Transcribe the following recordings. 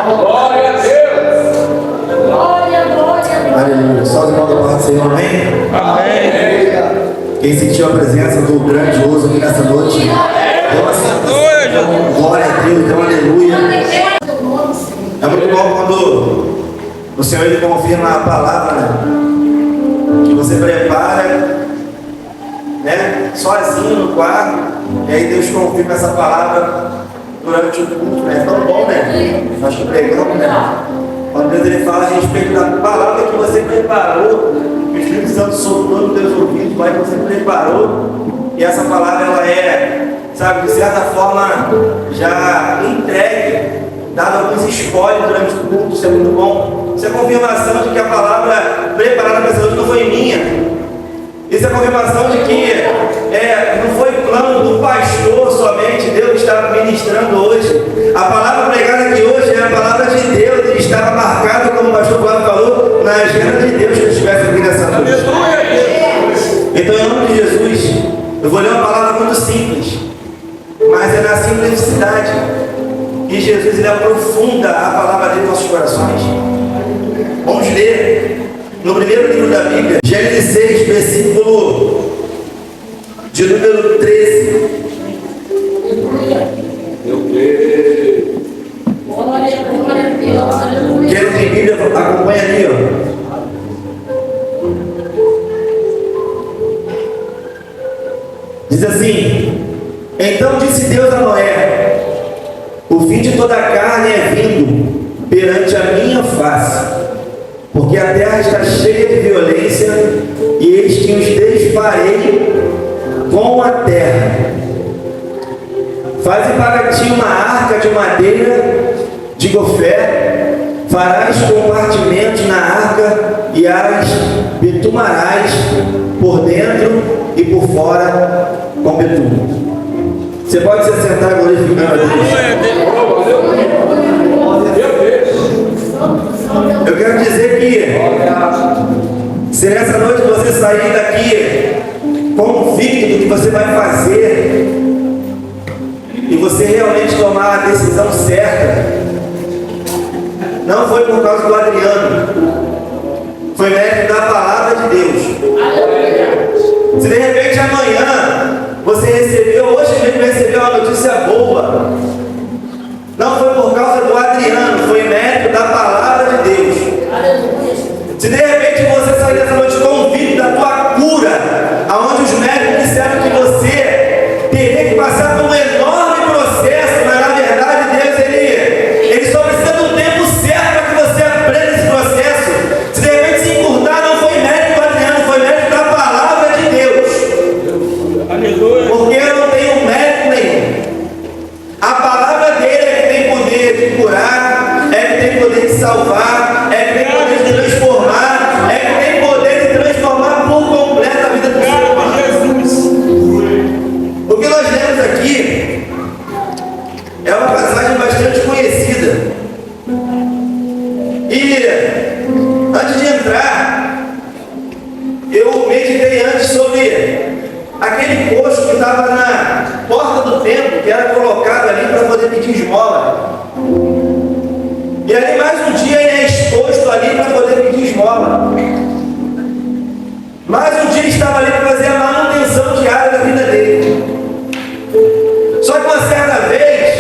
Glória a Deus. Aleluia. Só os irmãos da paz do Senhor, amém? Amém. Quem sentiu a presença do grandioso aqui nessa noite? Glória a Deus, então aleluia. É muito bom quando o Senhor ele confirma a palavra, né? Que você prepara, né? Sozinho no quarto, e aí Deus confirma essa palavra durante o culto, né? É tão bom, né? Nós que pregamos, né? Quando Deus ele fala a respeito da palavra que você preparou, que o Espírito Santo soprou nos teus ouvidos, mas que você preparou, e essa palavra ela é, sabe, de certa forma já entregue, dado alguns spoilers durante o culto. Isso é muito bom. Isso é confirmação de que a palavra preparada para essa noite não foi minha. Isso é confirmação de que não foi plano do pastor somente. Deus estava ministrando hoje. A palavra pregada aqui hoje é a palavra de Deus. Ele estava marcado, como o pastor Flávio falou, na agenda de Deus que eu estivesse aqui nessa noite. Então, em nome de Jesus, eu vou ler uma palavra muito simples, mas é na simplicidade que Jesus ele aprofunda a palavra dele em nossos corações. Vamos ler no primeiro livro da Bíblia, Gênesis 6, versículo de número 13. Quem não tem Bíblia, acompanha ali, ó. Diz assim: então disse Deus a Noé: o fim de toda a carne é vindo perante a minha face, porque a terra está cheia de violência, e eis que os desfarei com a terra. Faze para ti uma arca de madeira de gofé, farás compartimentos na arca e as betumarás por dentro e por fora com betume. Você pode se sentar glorificando a Deus. Eu quero dizer que se nessa noite você sair daqui convicto do que você vai fazer e você realmente tomar a decisão certa, não foi por causa do Adriano, foi mérito da palavra de Deus. Se de repente amanhã você recebeu, hoje mesmo recebeu uma notícia boa, não foi por causa do Adriano, foi mérito da palavra de Deus. Se de repente você sair dessa noite convicto da tua cura, aonde os médicos disseram que você teria que passar por um enorme processo, mas na verdade Deus ele só precisa de um tempo certo para que você aprenda esse processo. Se de repente se encurtar, não foi mérito do Adriano, foi mérito da palavra de Deus. Porque eu não tenho mérito nenhum. A palavra dele é que tem poder de curar, é que tem poder de salvar, é que tem poder de transformar, é que tem poder de transformar por completo a vida do ser humano. O que nós lemos aqui é uma passagem bastante conhecida. E antes de entrar, eu meditei antes sobre aquele poço que estava na porta do templo, que era colocado ali para poder pedir esmola. E ali mais um dia ele é exposto ali para poder pedir esmola. Mais um dia ele estava ali para fazer a manutenção diária da vida dele. Só que uma certa vez,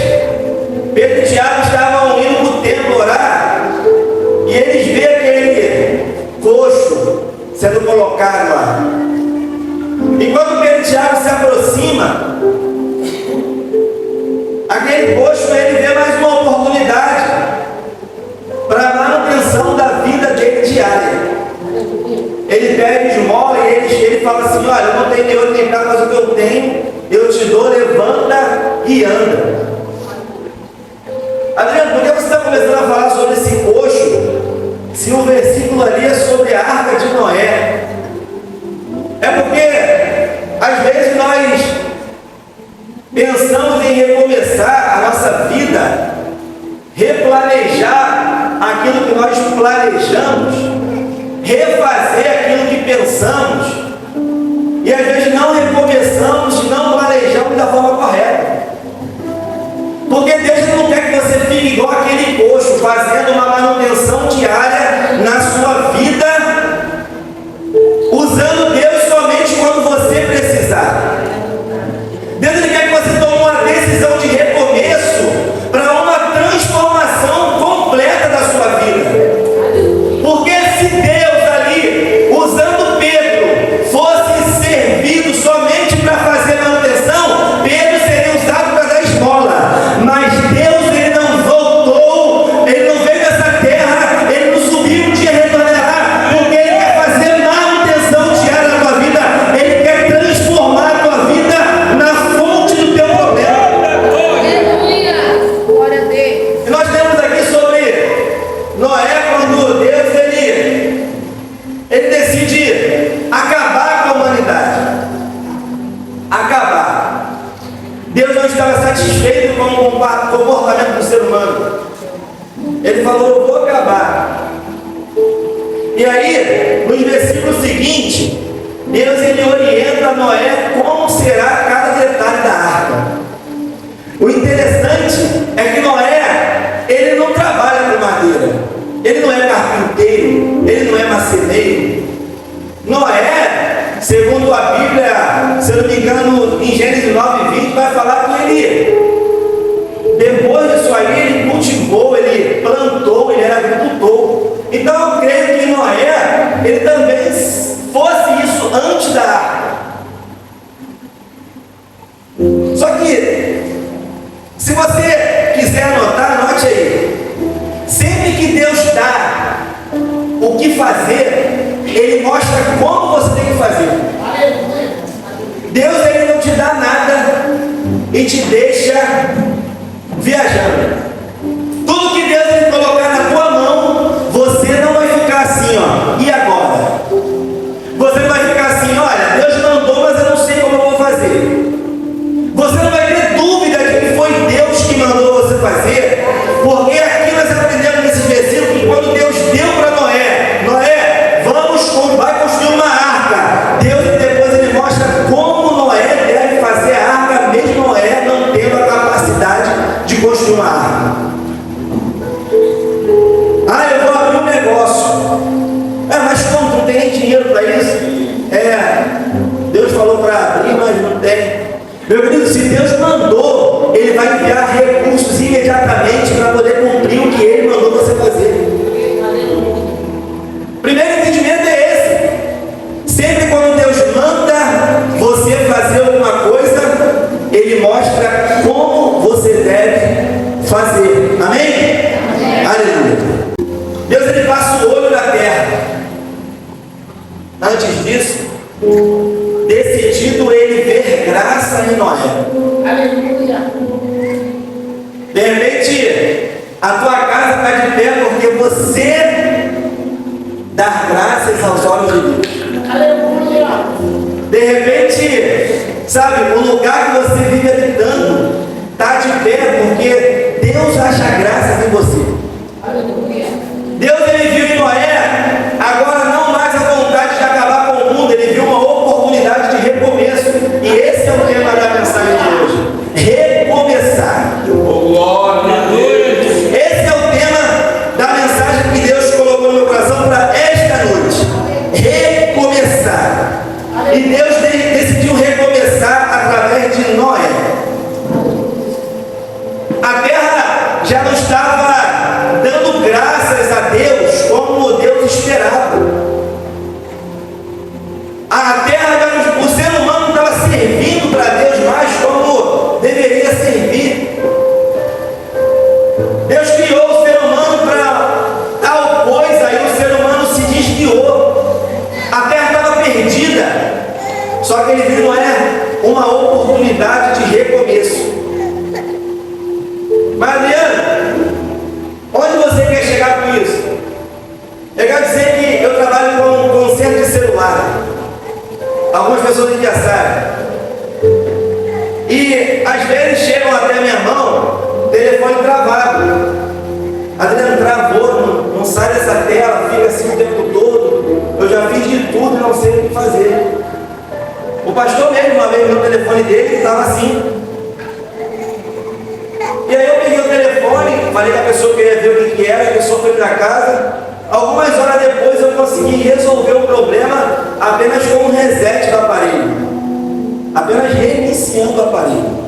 Pedro e Tiago estavam indo para o templo orar, e eles veem aquele coxo sendo colocado lá. E quando Pedro e Tiago se aproxima, aquele coxo ele vê mais uma oportunidade para a manutenção da vida dele diária. Ele pede esmola e ele fala assim: olha, eu não tenho nem ouro nem prata, mas o que eu tenho, eu te dou, levanta e anda. Adriano, por que você está começando a falar sobre esse coxo, se o versículo ali é sobre a arca de Noé? É porque às vezes nós pensamos em recomeçar a nossa vida, replanejar aquilo que nós planejamos, refazer aquilo que pensamos, e às vezes não recomeçamos e não planejamos da forma correta. Deus não estava satisfeito com o comportamento do ser humano. Ele falou: eu vou acabar. E aí, nos versículos seguintes, Deus ele orienta Noé como será cada detalhe da arca. O interessante é que Noé, ele não trabalha com madeira, ele não é carpinteiro, ele não é marceneiro. Noé, segundo a Bíblia, se eu não me engano, em Gênesis 9:20, vai falar que ele, depois disso aí, ele cultivou, ele plantou, ele era agricultor. Então eu creio que Noé, ele também fosse isso antes da arca. Só que, se você quiser anotar, anote aí. Sempre que Deus dá o que fazer, Ele mostra como você tem que fazer. Deus ele não te dá nada e te deixa viajando. Tudo que Deus ele colocar na tua mão, você não vai ficar assim, ó. E agora? Você não vai ficar assim: olha, Deus mandou, mas eu não sei como eu vou fazer. Você não vai ter dúvida de que foi Deus que mandou você fazer, porque aqui nós aprendemos nesses versículos que quando Deus deu para Noé: Noé, vai construir uma arca. Deus depois ele mostra como Noé deve fazer a arca, mesmo Noé não tendo a capacidade de construir uma arca. Ah, eu vou abrir um negócio. Mas como não tem dinheiro para isso? Deus falou para abrir, mas não tem. Meu querido, se Deus mandou, Ele vai enviar recursos imediatamente para poder cumprir o que Ele mandou você fazer. Primeiro entendimento é esse. Sempre quando Deus manda você fazer alguma coisa, Ele mostra como você deve fazer. Amém? Aleluia. Deus ele passa o olho na terra. Antes disso, decidido ele ver graça em Noé. Aleluia. De repente, a tua casa está de pé porque você dá graças aos olhos de Deus. Aleluia. De repente, sabe, o lugar que você vive habitando está de pé porque Deus acha graça em você. Aleluia. Deus ele viu em Noé agora não mais a vontade de acabar com o mundo, ele viu uma oportunidade de recomeço. E esse é o tema da mensagem de hoje: recomeçar. Glória a Deus. Esse é o tema da mensagem que Deus colocou no meu coração para esta noite: recomeçar. E Deus decidiu recomeçar através de Noé. A terra já não estava dando graças a Deus como Deus esperava. A terra, o ser humano não estava servindo para Deus mais como deveria servir. Deus criou o ser humano para tal coisa e o ser humano se desviou. A terra estava perdida. Só que ele viu, não é, uma oportunidade de recomeço. Mas Adriano, onde você quer chegar com isso? Eu quero dizer que eu trabalho com conserto de celular. Algumas pessoas aqui já sabem. E às vezes chegam até minha mão, telefone travado. Adriano, travou, não sai dessa tela, fica assim o tempo todo. Eu já fiz de tudo e não sei o que fazer. O pastor mesmo, uma vez no telefone dele, estava assim. E aí eu peguei o telefone, falei com a pessoa que ia ver o que era, a pessoa foi para casa. Algumas horas depois eu consegui resolver o problema apenas com um reset do aparelho. Apenas reiniciando o aparelho.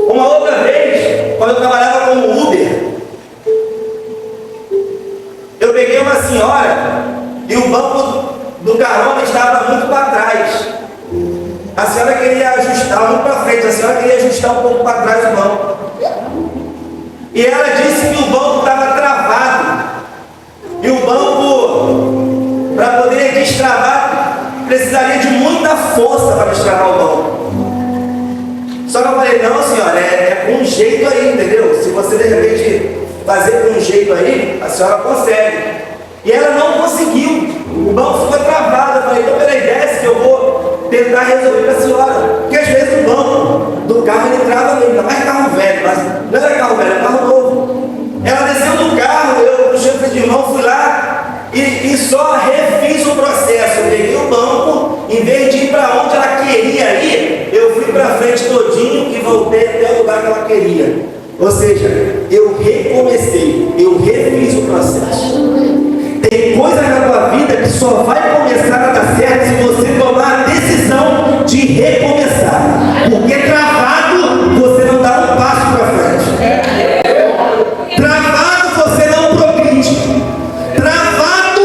Uma outra vez, quando eu trabalhava como Uber, eu peguei uma senhora e o banco do carona estava muito para trás. A senhora queria ajustar muito para frente, a senhora queria ajustar um pouco para trás o banco. E ela disse que o banco estava travado. E o banco, para poder destravar, precisaria de muita força para destravar o banco. Só que eu falei: não, senhora, é com um jeito aí, entendeu? Se você de repente fazer com um jeito aí, a senhora consegue. E ela não conseguiu. O banco ficou travado. Eu falei: então peraí, desce que eu vou tentar resolver para a senhora. Porque às vezes o banco do carro ele trava mesmo, ainda mais carro velho, mas não era carro velho, era carro novo. Ela desceu do carro, eu no chefe de mão fui lá e só refiz o processo. Eu peguei o banco, em vez de ir para onde ela queria ir, eu fui para frente todinho e voltei até o lugar que ela queria. Ou seja, eu recomecei, eu refiz o processo. Tem coisa na tua vida que só vai começar a dar certo se você tomar a decisão de recomeçar. Porque travado, você não dá um passo para frente. Travado, você não progride. Travado,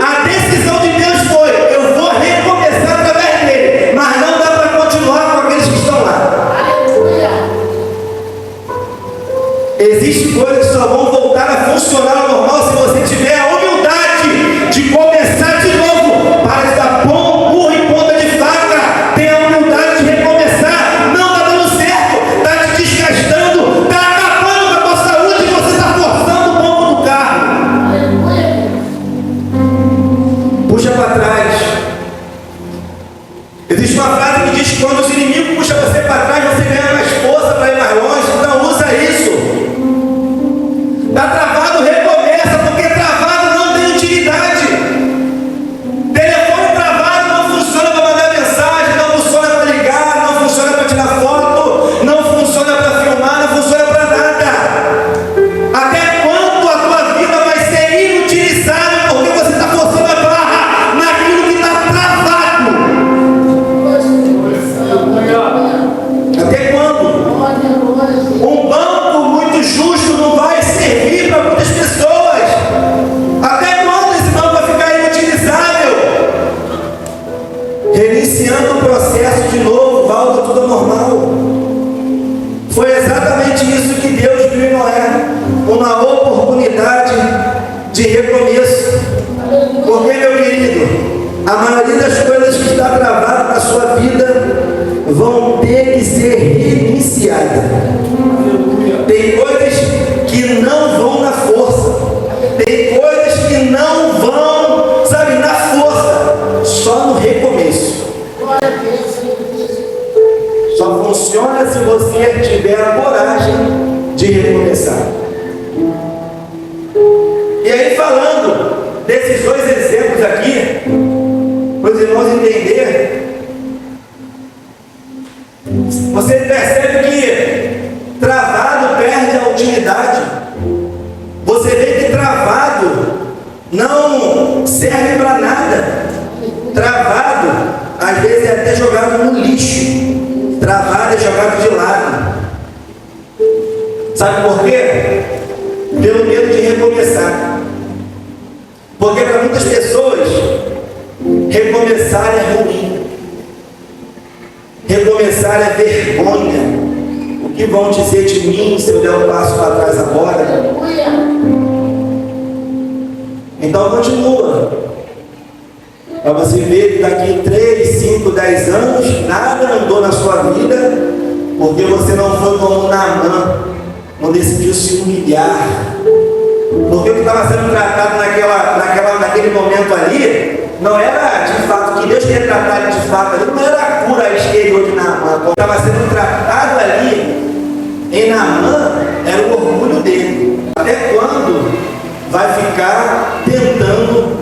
a decisão de Deus foi: eu vou recomeçar através dele. Mas não dá para continuar com aqueles que estão lá. Existem coisas que só vão voltar a funcionar ao normal se você tiver a humildade de começar de novo. Para de dar burro em ponta de faca. Tenha a humildade de recomeçar. Não está dando certo, está te desgastando, está acabando com a tua saúde e você está forçando o ponto do carro. Puxa para trás. Existe uma frase que diz que quando os inimigos puxam você para trás, você ganha mais força para ir mais longe. Então usa isso. Está travado, recomeça, porque travado não tem utilidade. Telefone travado não funciona para mandar mensagem, não funciona para ligar, não funciona para tirar foto, não funciona para filmar, não funciona para nada. Até quando a tua vida vai ser inutilizável porque você está forçando a barra naquilo que está travado? Até quando? Um banco muito justo não vai servir para muitas pessoas. Até quando esse banco vai ficar inutilizável? Reiniciando o processo de novo, volta tudo ao normal. Foi exatamente isso que Deus viu em Noé, uma oportunidade de recomeço. Porque, meu querido, a maioria das coisas que está travada na sua vida vão ter que ser reiniciadas. Tem coisas que não vão na força. Tem coisas que não vão, sabe, na força. Só no recomeço. Só funciona se você tiver a coragem de recomeçar. E aí, falando desses dois exemplos aqui, para os irmãos entenderem, você percebe que travado perde a utilidade. Você vê que travado não serve para nada. Travado, às vezes, é até jogado no lixo. Travado é jogado de lado. Sabe por quê? Pelo medo de recomeçar. Porque para muitas pessoas, recomeçar é ruim. Recomeçar é vergonha. O que vão dizer de mim se eu der um passo para trás agora? Então continua. Para você ver que daqui 3, 5, 10 anos, nada andou na sua vida, porque você não foi como Naamã, não decidiu se humilhar. Porque o que estava sendo tratado naquele momento ali, não era de fato, que Deus tinha tratado de fato ali, não era a cura exterior de Naamã. O que estava sendo tratado ali em Naamã era o orgulho dele. Até quando vai ficar tentando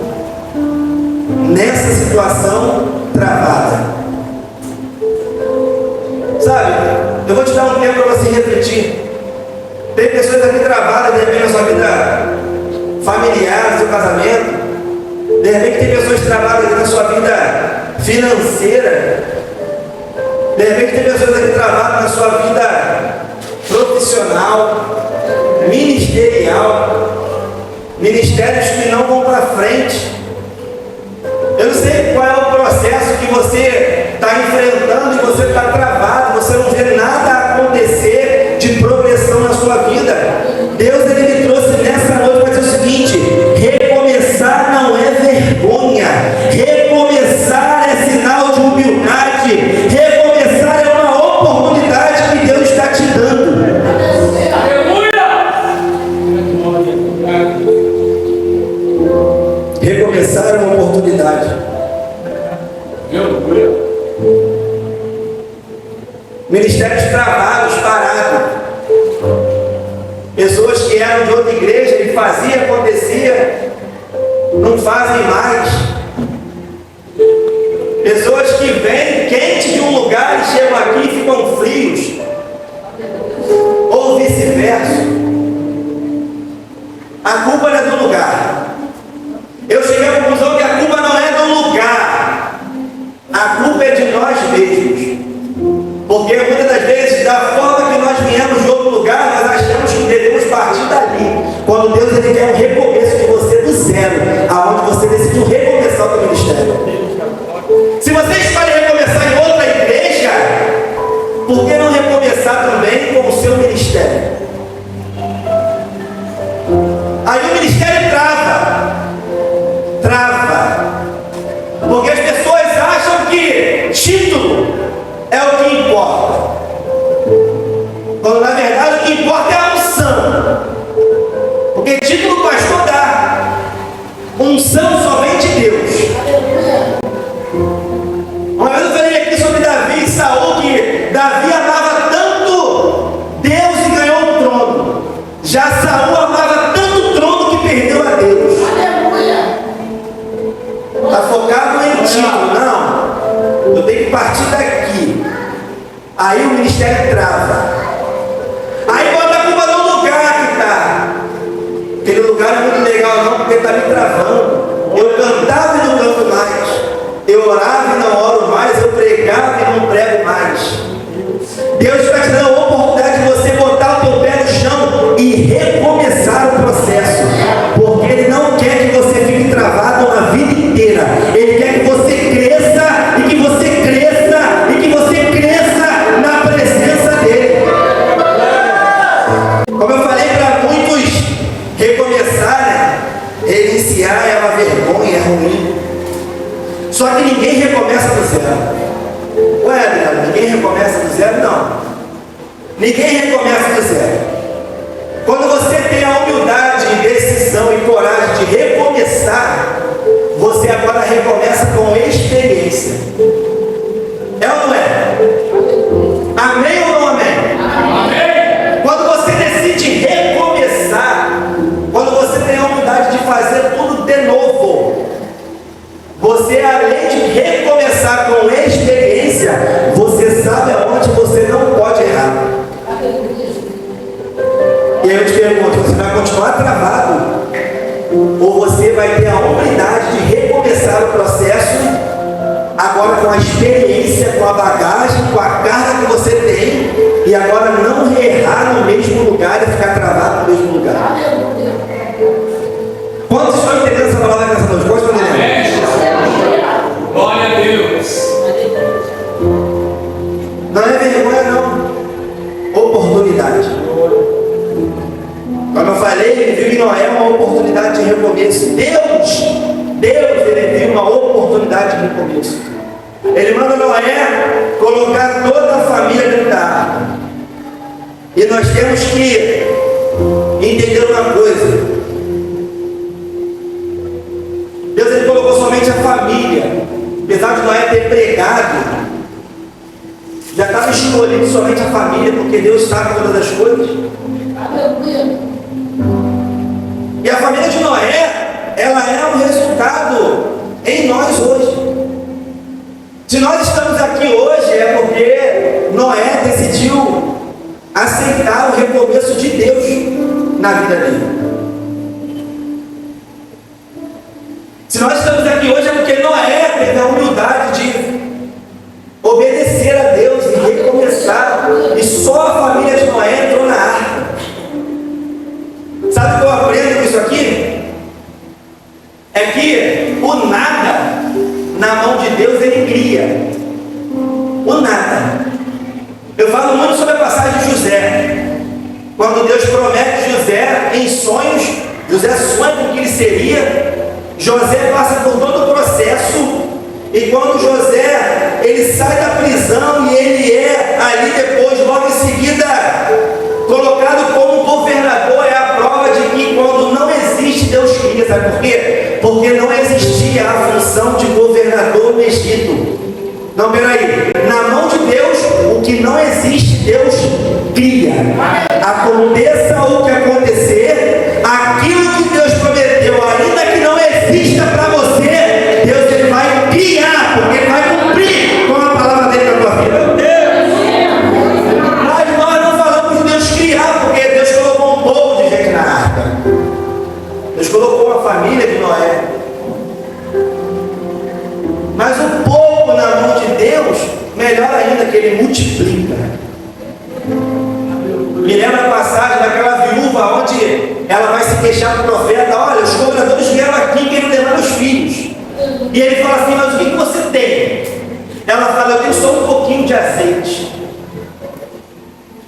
nessa situação travada? Sabe, eu vou te dar um tempo para você refletir. Tem pessoas aqui travadas, de repente, na sua vida familiar, no seu casamento. De repente tem pessoas travadas aqui na sua vida financeira. De repente tem pessoas aqui travadas na sua vida profissional, ministerial. Ministérios que não vão para frente. Eu não sei qual é o processo que você está enfrentando e você está travado, você não vê nada acontecer de progressão na sua vida. Deus, ele me trouxe nessa noite para dizer o seguinte: recomeçar não é vergonha, recomeçar é sinal de humildade, recomeçar é uma oportunidade que Deus está te dando. Recomeçar é uma oportunidade. Ministérios travados, parados. Pessoas que eram de outra igreja e fazia, acontecia, não fazem mais. Pessoas que vêm quente de um lugar e chegam aqui e ficam frios. Ou vice-versa. A culpa não é do lugar. Eu cheguei à conclusão que a culpa não é do lugar. A culpa é de nós mesmos. Porque muitas das vezes, da forma que nós viemos de outro lugar, nós achamos que devemos partir dali. Quando Deus ele quer um recomeço de você do zero, aonde você decidiu recomeçar o seu ministério. Se você escolhe recomeçar em outra igreja, por que não recomeçar também com o seu ministério? Aí o ministério trava, porque as pessoas acham que título é o que importa, quando na verdade o que importa é a unção, porque título o pastor dá, unção somente Deus. Uma vez eu falei aqui sobre Davi e Saul, que Davi amava tanto Deus e ganhou o trono, já Saul amava tanto o trono que perdeu a Deus. Está focado em título, não, eu tenho que partir daqui. Aí o ministério trava. Aí bota a culpa no lugar que está. Aquele lugar é muito legal não, porque está me travando. Eu cantava e não canto mais. Eu orava e não oro mais. Eu pregava e não prego mais. Deus está te dando a oportunidade de você botar o teu pé no chão e recomeçar o processo. Porque Ele não quer que você fique travado na vida inteira. Ele quer que você cresça e que você cresça e que você cresça na presença dEle. Como eu falei para muitos, recomeçar, né? Reiniciar é uma vergonha, é ruim. Só que ninguém recomeça do zero. Ué, Adriano, ninguém recomeça do zero? Não. Ninguém recomeça do zero. Quando você tem a humildade, decisão e coragem de recomeçar, você agora recomeça com experiência. É ou não é? Amém ou não amém? Amém. Quando você decide recomeçar, quando você tem a humildade de fazer tudo de novo, você, além de recomeçar com experiência, você sabe aonde você não pode errar. E aí eu te pergunto, você vai continuar travado? Ou você vai ter a humildade de recomeçar o processo, agora com a experiência, com a bagagem, com a carga que você tem, e agora não errar no mesmo lugar e ficar travado no mesmo lugar? Quantos estão entendendo essa palavra nessa noite? Quantos estão entendendo? Glória a Deus. Não é vergonha, não. Oportunidade. Como eu falei, ele viu em Noé uma oportunidade de recomeço. Deus, ele viu uma oportunidade de recomeço. Ele manda Noé colocar toda a família dentro da arca. E nós temos que entender uma coisa. Deus ele colocou somente a família. Apesar de Noé ter pregado, já estava escolhido somente a família, porque Deus sabe todas as coisas. E a família de Noé, ela é um resultado em nós hoje. Se nós estamos aqui hoje, é porque Noé decidiu aceitar o recomeço de Deus na vida dele. Se nós estamos aqui hoje, é porque Noé teve a humildade de obedecer a Deus e recomeçar. E só a família de Noé entrou na arca. Sabe o que eu aprendo com isso aqui? É que o nada, na mão de Deus, Ele cria. O nada. Eu falo muito sobre a passagem de José. Quando Deus promete José em sonhos, José sonha com o que ele seria. José passa por todo o processo. E quando José, ele sai da prisão e ele é ali depois, logo em seguida, colocado como governador, é a prova de que quando não existe, Deus cria. Sabe por quê? Porque não existia a função de governador no Egito. Não, peraí. Na mão de Deus, o que não existe, Deus cria. Aconteça o que acontecer, aquilo que Deus prometeu, ainda que não exista para você, Deus ele vai criar, porque ele vai cumprir com a palavra dele na tua vida. Meu Deus! Mas nós não falamos de Deus criar, porque Deus colocou um povo de gente na arca. Deus colocou uma família de Noé. Mas o pouco na mão de Deus, melhor ainda que ele multiplica. Me lembra a passagem daquela viúva onde ela vai se queixar para o profeta: olha, os cobradores vieram aqui querendo levar os filhos. E ele fala assim: mas o que você tem? Ela fala: eu tenho só um pouquinho de azeite.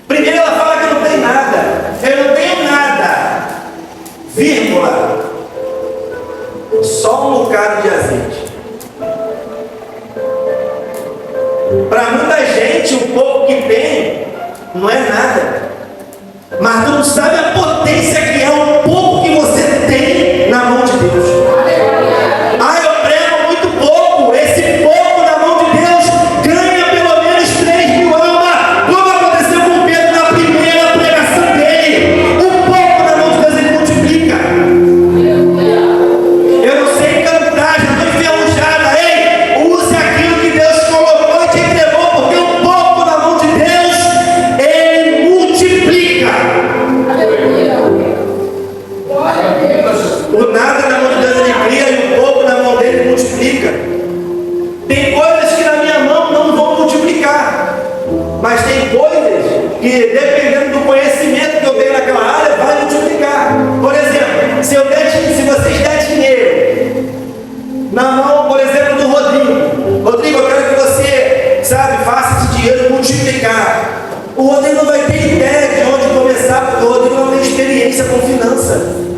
Primeiro ela fala que não tem nada. Eu não tenho nada, vírgula, só um bocado de azeite. Para muita gente, o pouco que tem não é nada. Mas tu não sabe a potência que é o pouco que você tem na mão de Deus. Ah, eu prego muito pouco. Esse pouco na mão de Deus ganha pelo menos 3.000 almas, como aconteceu com Pedro na primeira pregação dele. O pouco na mão de Deus ele multiplica. Eu não sei cantar, já estou enferrujada. Ei, use aquilo que Deus colocou e te entregou, porque o pouco na mão de Deus ele multiplica. O nada na mão de Deus ele cria e o pouco na mão dele multiplica. Tem coisas que na minha mão não vão multiplicar, mas tem coisas que, dependendo do conhecimento que eu tenho naquela área, vai multiplicar. Por exemplo, se vocês der dinheiro na mão, por exemplo, do Rodrigo: Rodrigo, eu quero que você, sabe, faça esse dinheiro multiplicar. O Rodrigo não vai ter ideia de onde começar, porque o Rodrigo não tem experiência com finanças.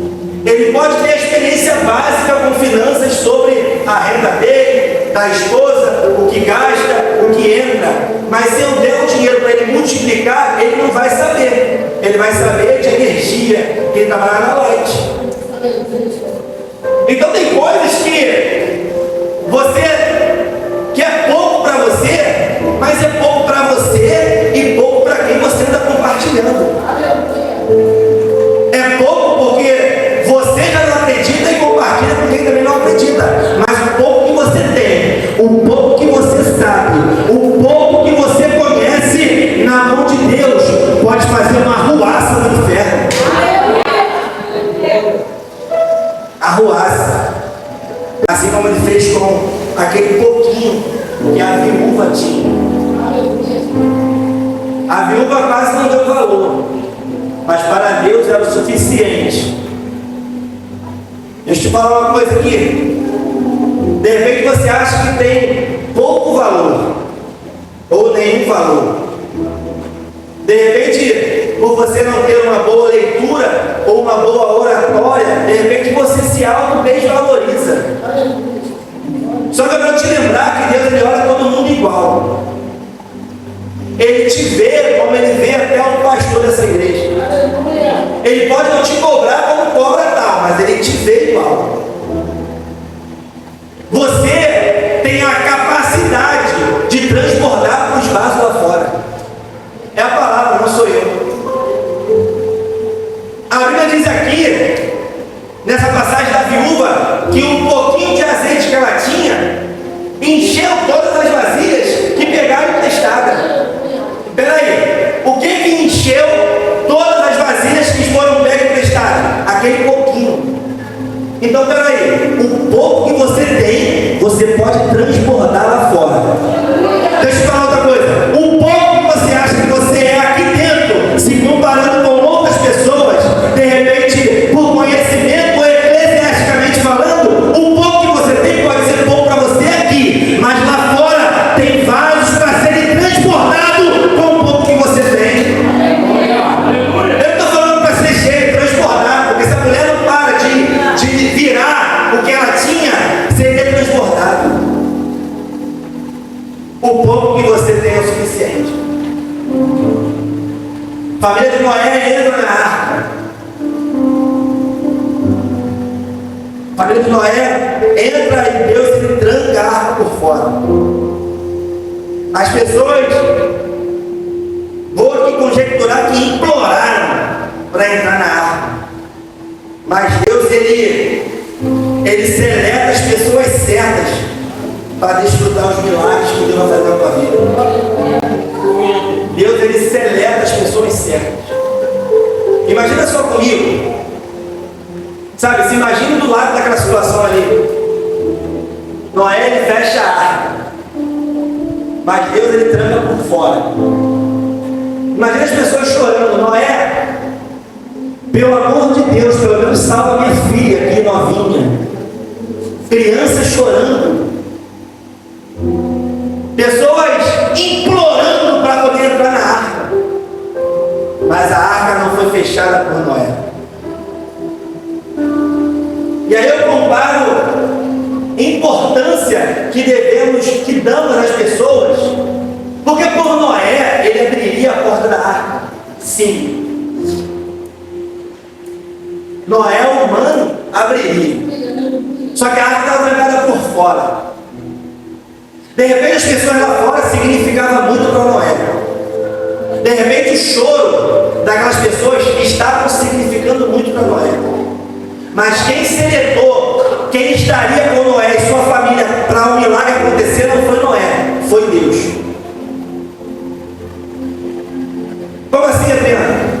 Ele pode ter a experiência básica com finanças sobre a renda dele, da esposa, o que gasta, o que entra. Mas se eu der o dinheiro para ele multiplicar, ele não vai saber. Ele vai saber de energia, que ele trabalha na Light. Então tem coisas que você que é pouco para você, mas é pouco para você e pouco para quem você está compartilhando. É pouco porque você já não acredita e compartilha com quem também não acredita. Mas o pouco que você tem, o pouco que você sabe, o pouco que você conhece, na mão de Deus, pode fazer uma arruaça no inferno. Arruaça. Assim como ele fez com aquele pouquinho que a viúva tinha. A viúva quase não deu valor, mas para Deus era o suficiente. Deixa eu te falar uma coisa aqui. De repente você acha que tem pouco valor ou nenhum valor. De repente, por você não ter uma boa leitura ou uma boa oratória, de repente você se auto-desvaloriza. Só que eu quero te lembrar que Deus ele olha todo mundo igual. Ele te vê como ele vê até o pastor dessa igreja. Ele pode não te cobrar como cobra tal, mas ele te vê igual. Você tem a capacidade de transbordar para os vasos lá fora. É a palavra, não sou eu. A Bíblia diz aqui, nessa passagem da viúva, que um pouquinho de azeite que ela tinha encheu todas as vasilhas que pegaram emprestada. Peraí, o que encheu todas as vasilhas que foram pegas emprestadas? Aquele pouquinho. Então peraí, o pouco que você tem, você pode transbordar lá fora. Deixa eu te falar outra coisa. O pouco que você acha que você é aqui dentro, se comparando com outras pessoas, de repente, por conhecimento ou eclesiasticamente falando, o pouco que você tem pode ser pouco para você aqui, mas lá fora tem vasos para serem transbordados com o pouco que você tem. Eu não estou falando para ser cheio, transbordar, porque essa mulher não para de virar o que ela tinha, seria transbordado. O pouco que você tem é o suficiente. Família de Noé entra na arca. Família de Noé entra e Deus ele tranca a arca por fora. As pessoas, vou aqui conjecturar, que imploraram para entrar na arca. Mas Deus, Ele seleta as pessoas certas para desfrutar os milagres que Deus vai fazer na tua vida. Deus, Ele seleta as pessoas certas. Imagina só comigo. Sabe, se imagine do lado daquela situação ali. Noé, ele fecha a arca, mas Deus, ele tranca por fora. Imagina as pessoas chorando. Noé, pelo amor de Deus, pelo menos salva minha filha aqui novinha. Crianças chorando. Pessoas implorando para poder entrar na arca. Mas a arca não foi fechada por Noé. E aí eu comparo a importância que damos às pessoas, porque por Noé ele abriria a porta da arca. Sim. Noé, o humano, abriria. Só que a arca estava trancada por fora. De repente as pessoas lá fora significavam muito para Noé. De repente o choro daquelas pessoas estava significando muito para Noé. Mas quem seletou, quem estaria com Noé e sua família para o milagre acontecer não foi Noé, foi Deus. Como assim, Adriano?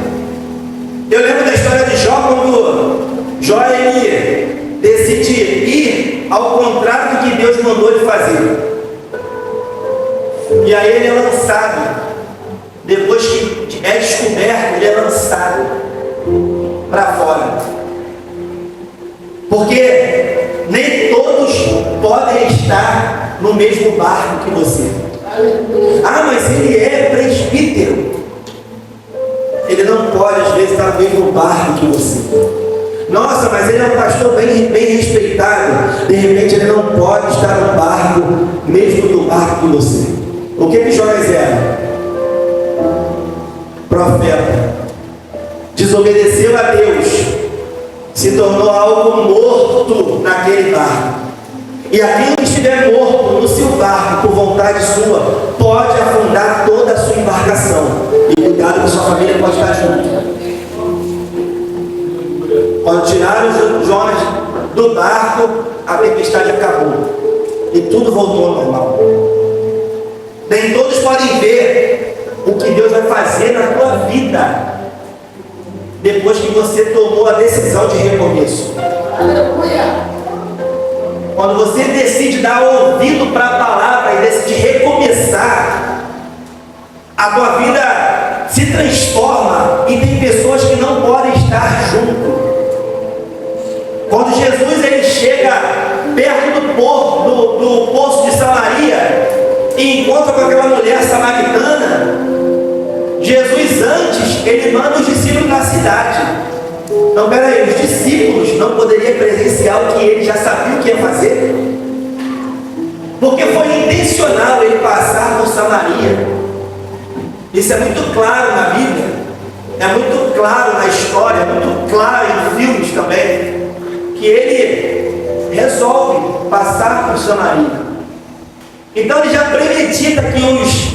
Eu lembro da história de Jó, quando Jó ele decide ir ao contrário do que Deus mandou ele fazer. E aí ele é lançado. Depois que é descoberto, ele é lançado para fora. Porque nem todos podem estar no mesmo barco que você. Ah, mas ele é presbítero. Ele não pode, às vezes, estar no mesmo barco que você. Nossa, mas ele é um pastor bem respeitado. De repente, ele não pode estar no barco, mesmo no barco que você. O que Jonas era? Profeta. Desobedeceu a Deus. Se tornou algo morto naquele barco. E aquilo que estiver morto no seu barco, por vontade sua, pode afundar toda a sua embarcação. E cuidado que sua família pode estar junto. Quando tiraram Jonas do barco, a tempestade acabou. E tudo voltou ao normal. Nem todos podem ver o que Deus vai fazer na tua vida depois que você tomou a decisão de recomeço. Quando você decide dar ouvido para a palavra e decide recomeçar, a tua vida se transforma e tem pessoas que não podem estar junto. Quando Jesus ele chega perto do poço de Samaria e encontra com aquela mulher samaritana, Jesus antes, ele manda os discípulos na cidade. Então, peraí, os discípulos não poderiam presenciar o que ele já sabia o que ia fazer? Porque foi intencional ele passar por Samaria. Isso é muito claro na Bíblia, é muito claro na história, é muito claro em filmes também, que ele resolve passar por Samaria. Então ele já premedita que os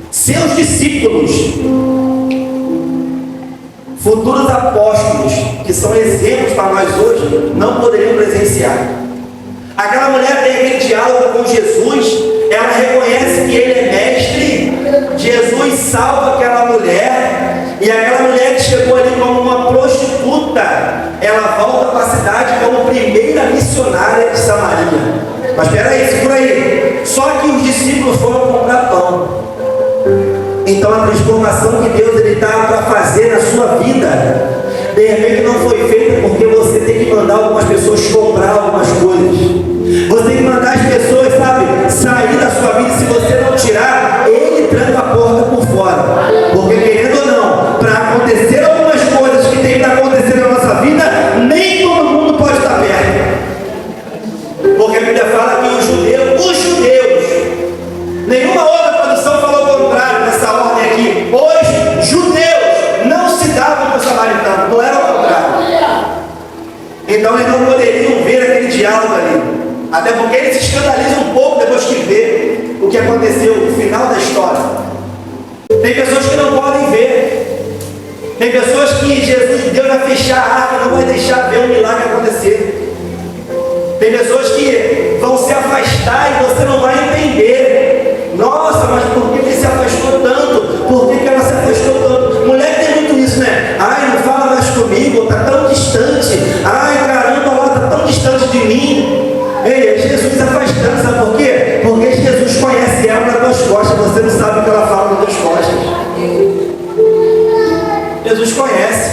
seus discípulos, futuros apóstolos, que são exemplos para nós hoje, não poderiam presenciar. Aquela mulher tem aquele diálogo com Jesus, ela reconhece que ele é mestre, Jesus salva aquela mulher, e aquela mulher que chegou ali como uma prostituta, ela volta para a cidade como primeira missionária de Samaria. Mas espera aí, segura aí. Só que os discípulos foram comprar pão. Então a transformação que Deus está para fazer na sua vida, de repente não foi feita porque você tem que mandar algumas pessoas comprar algumas coisas. Você tem que mandar as pessoas, sabe, sair da sua vida. Se você não tirar, ele tranca a porta por fora. Porque querendo ou não, para acontecer algumas coisas que tem para acontecer na nossa vida, nem todo mundo pode estar perto. Porque a Bíblia fala que os judeus, nenhuma outra tradução falou o contrário nessa ordem aqui. Os judeus não se davam com os samaritanos, não era o contrário. Então eles não poderiam ver aquele diálogo ali. Até porque eles se escandalizam um pouco depois que vê o que aconteceu, o final da história. Tem pessoas que não podem ver. Tem pessoas que Deus vai fechar a arca, não vai deixar ver o milagre acontecer. Tem pessoas que vão se afastar e você não vai entender. Nossa, mas por que ele se afastou tanto? Por que ela se afastou tanto? Mulher tem muito isso, né? Ai, não fala mais comigo, está tão distante. Ai, caramba, ela está tão distante de mim. Ei, é Jesus se afastando, sabe por quê? Porque Jesus conhece ela nas tuas costas, você não sabe o que ela fala nas tuas costas. Jesus conhece.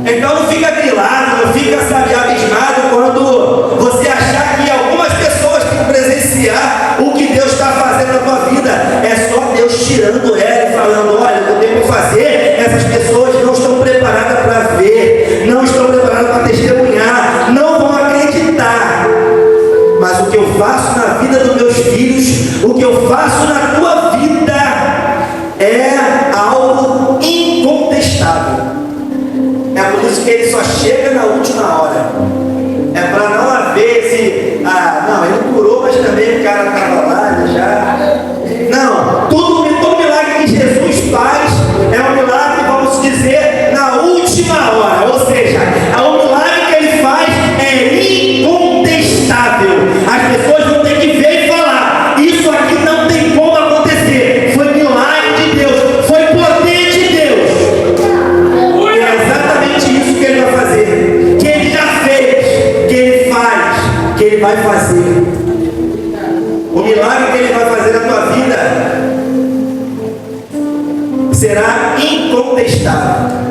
Então não fica grilado, não fica, sabe, abismado quando você achar que algumas pessoas têm que presenciar o que Deus está fazendo na tua vida. É só Deus tirando ela e falando: olha, eu tenho que fazer. Essas pessoas não estão preparadas para ver, não estão preparadas para testemunhar, não vão acreditar. Mas o que eu faço na vida dos meus filhos, o que eu faço na tua vida, é algo incontestável. É por isso que ele só chega na última hora. É para não haver esse: ah, não, ele não curou, mas também o cara estava lá já. Não, todo milagre que Jesus faz é um milagre, vamos dizer, na última hora. Ou seja, o milagre que ele faz é incontestável. As pessoas vão ter que ver e falar: isso aqui não tem como acontecer. Foi milagre de Deus, foi poder de Deus. É exatamente isso que ele vai fazer, que ele já fez, que ele faz, que ele vai fazer. O milagre que ele vai fazer na tua vida será incontestável.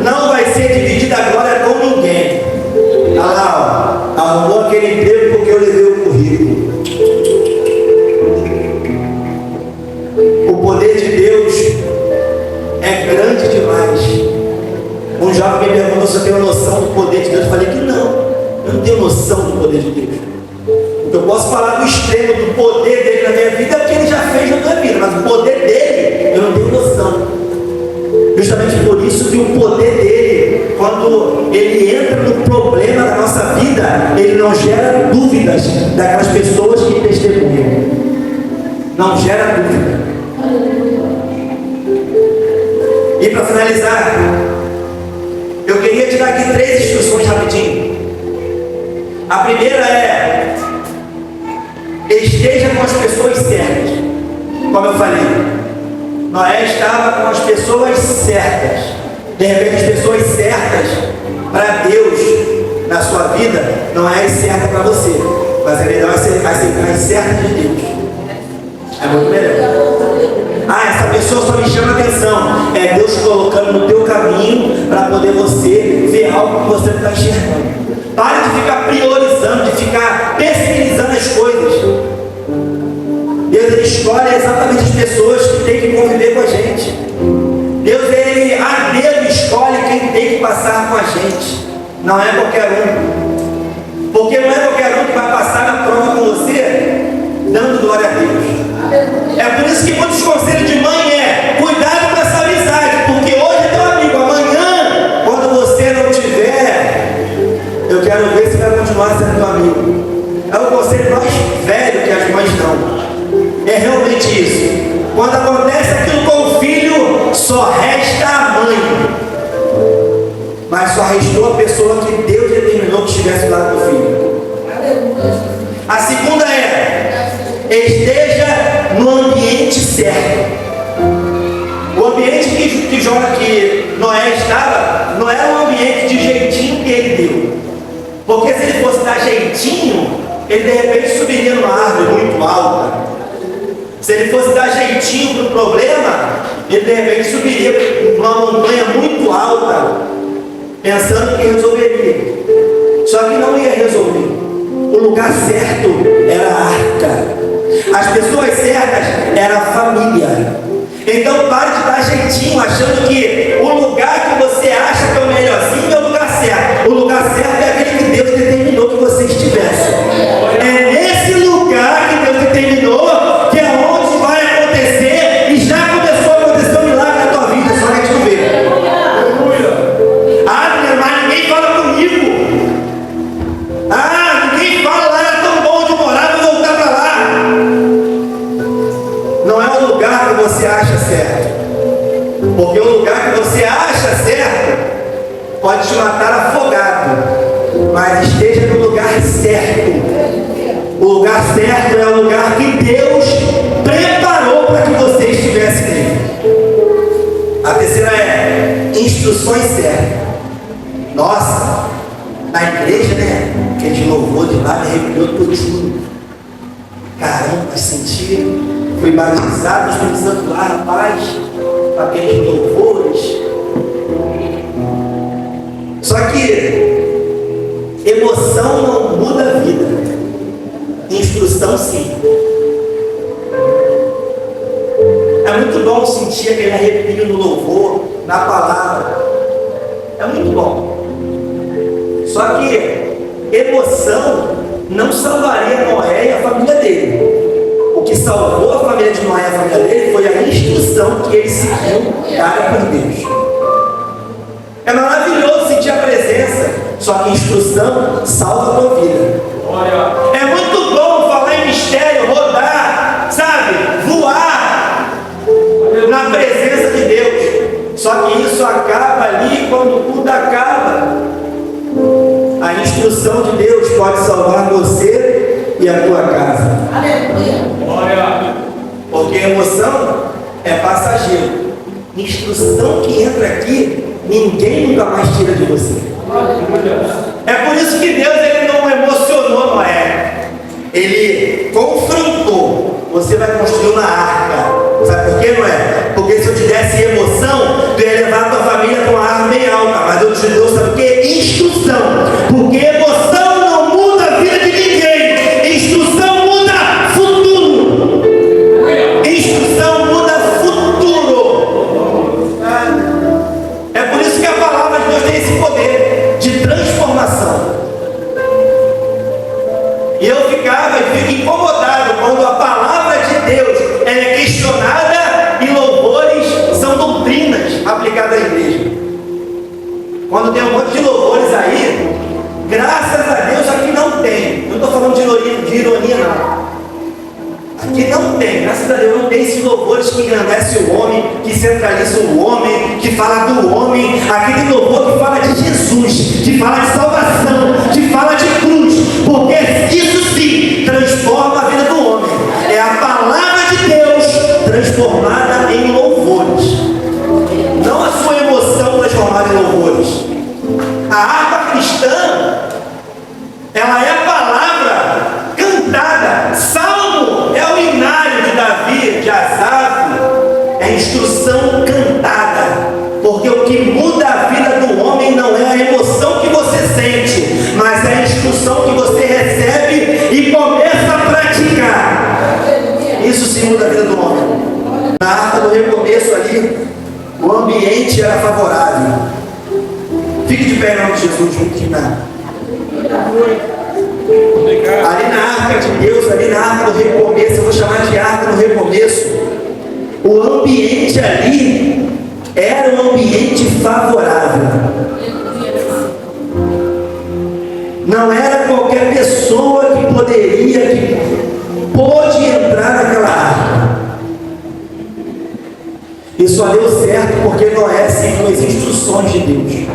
Não vai ser dividida a glória com ninguém. Olha lá, ó, arrumou aquele emprego porque eu levei o currículo. O poder de Deus é grande demais. Um jovem me perguntou se eu tenho noção do poder de Deus. Eu falei que não, eu não tenho noção do poder de Deus. Eu posso falar do extremo do poder dele na minha vida, porque ele já fez na minha vida, mas o poder dele eu não tenho noção. Justamente por isso que o poder dele, quando ele entra no problema da nossa vida, ele não gera dúvidas daquelas pessoas que testemunham. Não gera dúvida. E para finalizar, eu queria te dar aqui 3 instruções rapidinho. A primeira é: esteja com as pessoas certas. Como eu falei, Noé estava com as pessoas certas. De repente, as pessoas certas para Deus na sua vida não é as certas para você, mas ele dá as certas de Deus. É muito melhor. Ah, essa pessoa só me chama atenção. É Deus colocando no teu caminho para poder você ver algo que você não está enxergando. Pare de ficar priorizando, de ficar pesquisando as coisas. Deus, ele escolhe exatamente as pessoas que têm que conviver com a gente. Deus, a Deus escolhe quem tem que passar com a gente. Não é qualquer um. Porque não é qualquer um que vai passar na prova com você dando glória a Deus. É por isso que muitos conselhos de mãe é: cuidado com essa amizade, porque hoje é teu amigo, amanhã, quando você não tiver, eu quero ver se vai continuar sendo teu amigo. É o conselho mais velho que as mães dão. É realmente isso. Quando acontece aquilo com o filho, só resta a mãe. Mas só restou a pessoa que Deus determinou que estivesse lá do filho. A segunda é: esteja no ambiente certo. O ambiente que Noé estava não era um ambiente de jeitinho que ele deu. Porque se ele fosse dar jeitinho, ele de repente subiria numa árvore muito alta. Se ele fosse dar jeitinho para o problema, ele de repente subiria numa montanha muito alta, pensando que resolveria. Só que não ia resolver. O lugar certo era a arca. As pessoas certas era a família. Então pare de dar jeitinho, achando que o lugar que você acha que é o melhorzinho é o lugar certo. O lugar certo é aquele que Deus determinou que você estivesse. É nesse lugar que Deus determinou que é onde vai acontecer, e já começou a acontecer um milagre na tua vida, só que a gente não vê. Ah, mas ninguém fala comigo. Ah, ninguém fala lá, era tão bom de morar, vou voltar para lá. no lugar que você acha certo. Porque o lugar que você acha certo pode te matar afogado. Mas esteja no lugar certo. O lugar certo é o lugar que Deus preparou para que você estivesse nele. A terceira é instruções certas. Nossa, na igreja, né? Que a gente louvou de lá, me arrepiou todinho. Caramba, senti. Fui batizado no Espírito Santo lá, rapaz. Com aqueles louvores. Só que emoção não muda a vida. Instrução sim. É muito bom sentir aquele arrepio no louvor, na palavra. É muito bom. Só que emoção não salvaria Noé e a família dele. O que salvou a família de Noé e a família dele foi a instrução que ele seguiu dada por Deus. É maravilhoso sentir a presença, só que instrução salva a tua vida. É muito bom falar em mistério, rodar, sabe? Voar na presença de Deus. Só que isso acaba ali quando tudo acaba. A instrução de Deus pode salvar você e a tua casa. Aleluia. Porque emoção é passageiro. Instrução que entra aqui, ninguém nunca mais tira de você. É por isso que Deus ele não emocionou Noé. Ele confrontou. Você vai construir uma arca. Sabe por quê, Noé? Porque se eu te desse emoção, tu ia levar a tua família para uma arca bem alta. Mas eu te dou, sabe por quê? Instrução. Porque emoção não muda a vida de ninguém. Instrução muda futuro. Instrução muda futuro. É por isso que a palavra de Deus tem esse poder de transformação. E eu ficava e fico incomodado quando a palavra de Deus ela é questionada e louvores são doutrinas aplicadas à igreja. Quando tem um monte de louvores aí, graças a Deus aqui não tem. Não estou falando de ironia não. Aqui não tem, graças a Deus não tem esses louvores que engrandecem o homem, que centralizam o homem, que fala do homem. Aqui tem louvor que fala de Jesus, que fala de salvação, que fala de cruz, porque isso sim transforma a vida do homem. É a palavra de Deus transformada em louvores, não a sua emoção transformada em louvores. A harpa cristã, ela é a palavra cantada. Salmo é o hinário de Davi, de Asaf, é instrução cantada, porque o que muda a vida do homem não é a emoção que você sente, mas é a instrução que você recebe e começa a praticar. Isso sim muda a vida do homem. Na arca do recomeço ali, o ambiente era favorável. Fique de pé em nome de Jesus, junto de nada. Ali na arca de Deus, ali na arca do recomeço, eu vou chamar de arca do recomeço, o ambiente ali era um ambiente favorável. Não era qualquer pessoa que pôde entrar naquela arca. E só deu certo porque Noé seguiu as instruções de Deus.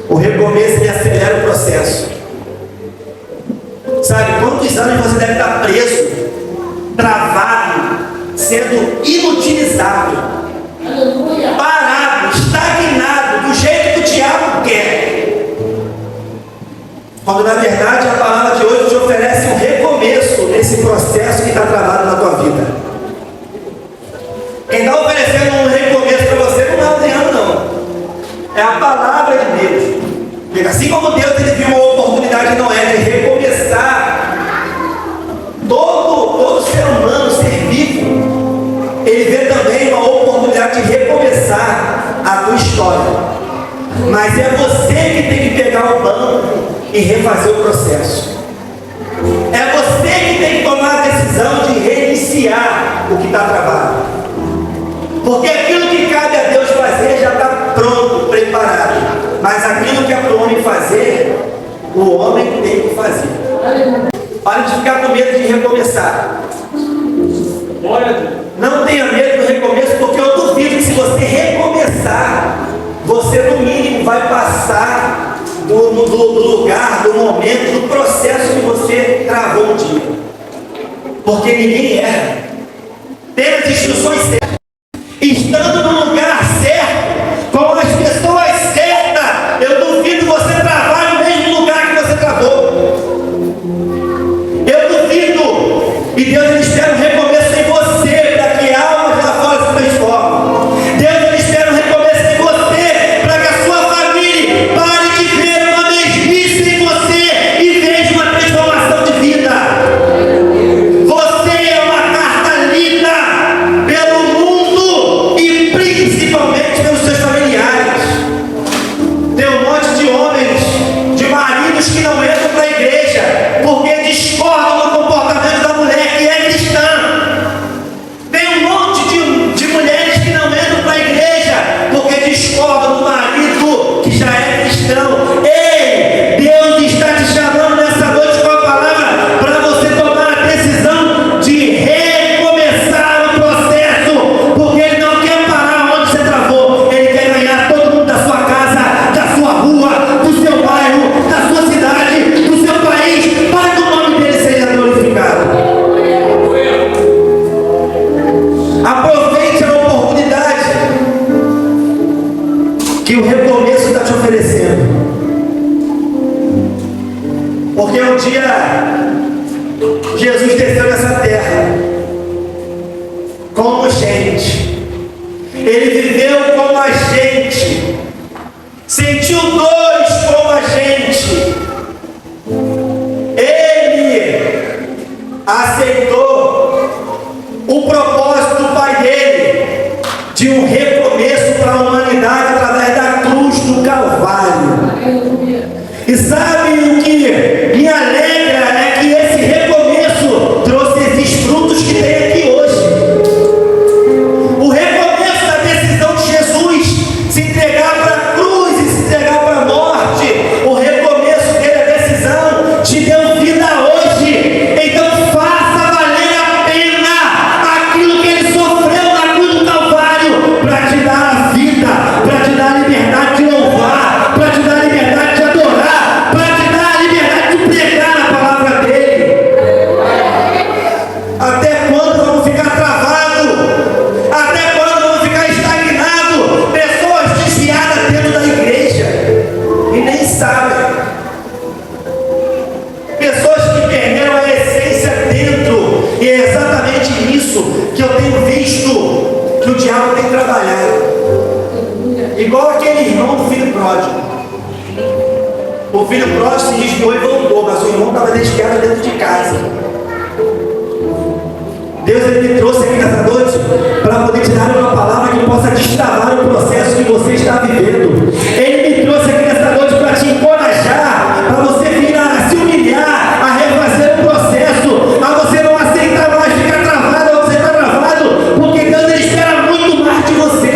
O recomeço ele acelera o processo. Sabe quantos anos você deve estar preso, travado, sendo inutilizado, parado, estagnado, do jeito que o diabo quer? Quando na verdade a palavra de hoje te oferece um recomeço nesse processo que está travado na tua vida. Quem está oferecendo um recomeço para você não é o Adriano, não. É a palavra de Deus. Porque assim como Deus ele viu uma oportunidade não é de recomeçar, todo ser humano, ser vivo, ele vê também uma oportunidade de recomeçar a tua história. Mas é você que tem que pegar o banco e refazer o processo. É você que tem que tomar a decisão de reiniciar o que está travado. Porque aquilo que cabe a Deus fazer já está pronto, preparado. Mas aquilo que é para o homem fazer, o homem tem que fazer. Para de ficar com medo de recomeçar. Glória a Deus. Não tenha medo do recomeço, porque eu duvido que se você recomeçar, você no mínimo vai passar do lugar, do momento, do processo que você travou um dia. Porque ninguém erra. Tem as instruções certas. Estando no lugar certo, com as pessoas certas, eu duvido você travar no mesmo lugar que você travou. Eu duvido. E Deus ele espera um recomeço em você, para que almas lá fora se transformem. Deus ele espera um recomeço em você, para que a sua família pare de ver uma mesmice em você e veja uma transformação de vida. Você é uma carta lida pelo mundo e principalmente pelos seus familiares. Tem um monte de homens, de maridos que não entram para a igreja porque discordam do comportamento da mulher que é cristã. Tem um monte de mulheres que não entram para a igreja porque discordam do marido que já é cristão. Ei, Deus está te chamando nessa noite com a palavra para você tomar a decisão de recomeçar o processo, porque Ele não quer parar onde você travou. Ele quer ganhar todo mundo da sua casa, da sua rua, do seu bairro, da sua cidade, do seu país, para que o nome dele seja glorificado. Aproveite a oportunidade que o recomeço está te oferecendo. Porque um dia Jesus desceu nessa terra como gente. Ele viveu como a gente. Sentiu dores como a gente. Ele aceitou o propósito do Pai dele de um recomeço para a humanidade através da cruz do Calvário. E sabe o que me alegra é que esse recomeço trouxe esses frutos que tem aqui hoje. O recomeço da decisão de Jesus se entregar para a cruz e se entregar para a morte. O recomeço dele, a decisão, te deu vida hoje. Então faça valer a pena aquilo que ele sofreu na cruz do Calvário para te dar a vida, para te dar a liberdade de louvar, para te dar a liberdade de adorar, para te dar a liberdade de pregar a palavra dele. Até quando vamos ficar travados? Até quando vamos ficar estagnados? Pessoas desviadas dentro da igreja e nem sabem. Pessoas que perderam a essência dentro. E é exatamente nisso que eu tenho visto que o diabo tem trabalhado. Igual aquele irmão do filho pródigo. O filho pródigo se desviou e voltou, mas o irmão estava desviado dentro de casa. Deus ele me trouxe aqui nessa noite para poder te dar uma palavra que possa destravar o processo que você está vivendo. Ele me trouxe aqui nessa noite para te encorajar, para você vir a se humilhar, a refazer o processo, a você não aceitar mais ficar travado onde você está travado, porque Deus ele espera muito mais de você.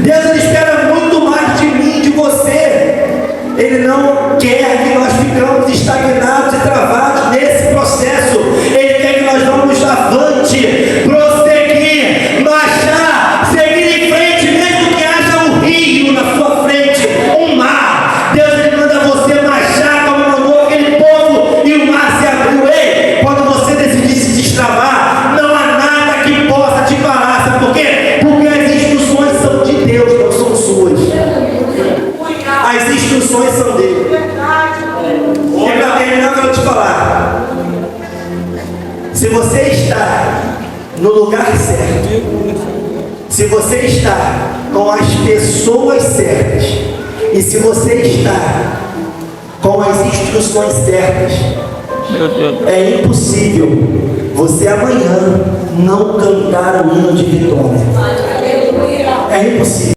Deus ele espera muito mais de mim, de você. Ele não quer que nós ficamos estagnados e travados nesse processo. Ele quer que nós vamos avante, prosseguir, marchar, seguir em frente, mesmo que haja um rio na sua frente, um mar. Deus ele manda você marchar como mandou aquele povo e o mar se abriu. Ei, quando você decidir se destravar, não há nada que possa te parar. Sabe por quê? Porque as instruções são de Deus, não são suas. As instruções são dele. E para terminar, eu quero te falar. Se você está no lugar certo, se você está com as pessoas certas, e se você está com as instruções certas, é impossível você amanhã não cantar o hino de vitória. É impossível.